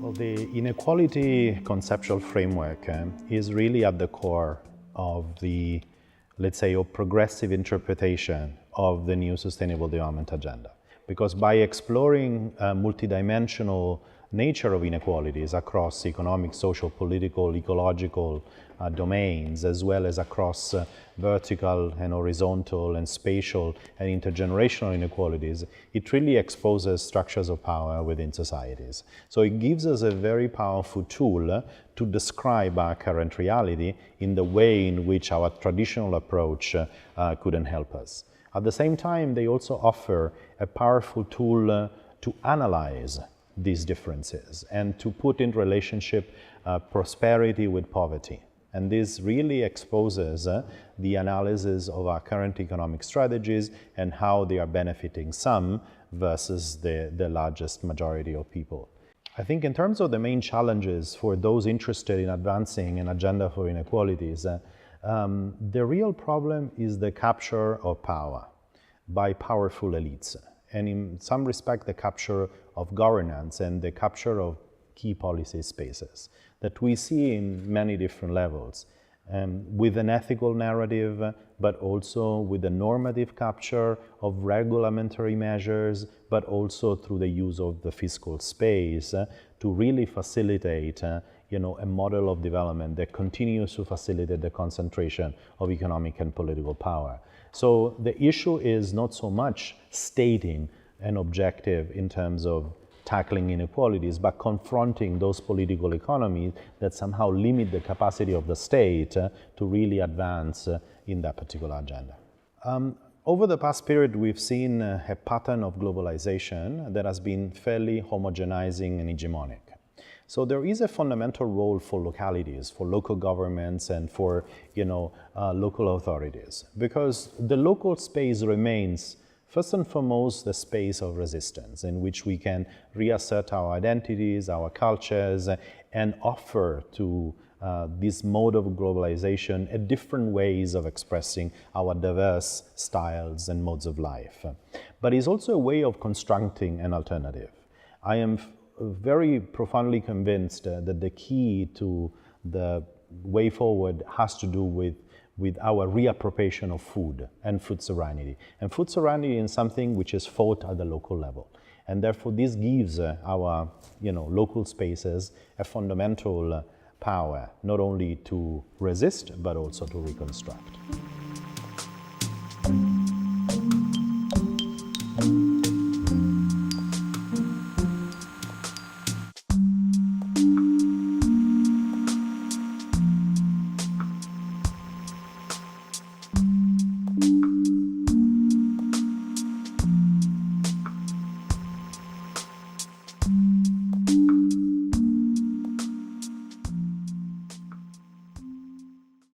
Well, the inequality conceptual framework is really at the core of the, let's say, a progressive interpretation of the new Sustainable Development Agenda. Because by exploring multidimensional nature of inequalities across economic, social, political, ecological domains, as well as across vertical and horizontal and spatial and intergenerational inequalities, it really exposes structures of power within societies. So it gives us a very powerful tool to describe our current reality in the way in which our traditional approach couldn't help us. At the same time, they also offer a powerful tool to analyze these differences and to put in relationship prosperity with poverty. And this really exposes the analysis of our current economic strategies and how they are benefiting some versus the largest majority of people. I think in terms of the main challenges for those interested in advancing an agenda for inequalities, the real problem is the capture of power by powerful elites, and in some respect the capture of governance and the capture of key policy spaces that we see in many different levels, with an ethical narrative, but also with a normative capture of regulatory measures, but also through the use of the fiscal space to really facilitate a model of development that continues to facilitate the concentration of economic and political power. So the issue is not so much stating an objective in terms of tackling inequalities, but confronting those political economies that somehow limit the capacity of the state to really advance in that particular agenda. Over the past period, we've seen a pattern of globalization that has been fairly homogenizing and hegemonic. So there is a fundamental role for localities, for local governments and for local authorities, because the local space remains first and foremost, the space of resistance in which we can reassert our identities, our cultures, and offer to this mode of globalization different ways of expressing our diverse styles and modes of life. But it's also a way of constructing an alternative. I am very profoundly convinced that the key to the way forward has to do with our reappropriation of food and food sovereignty. And food sovereignty is something which is fought at the local level. And therefore this gives our local spaces a fundamental power, not only to resist, but also to reconstruct.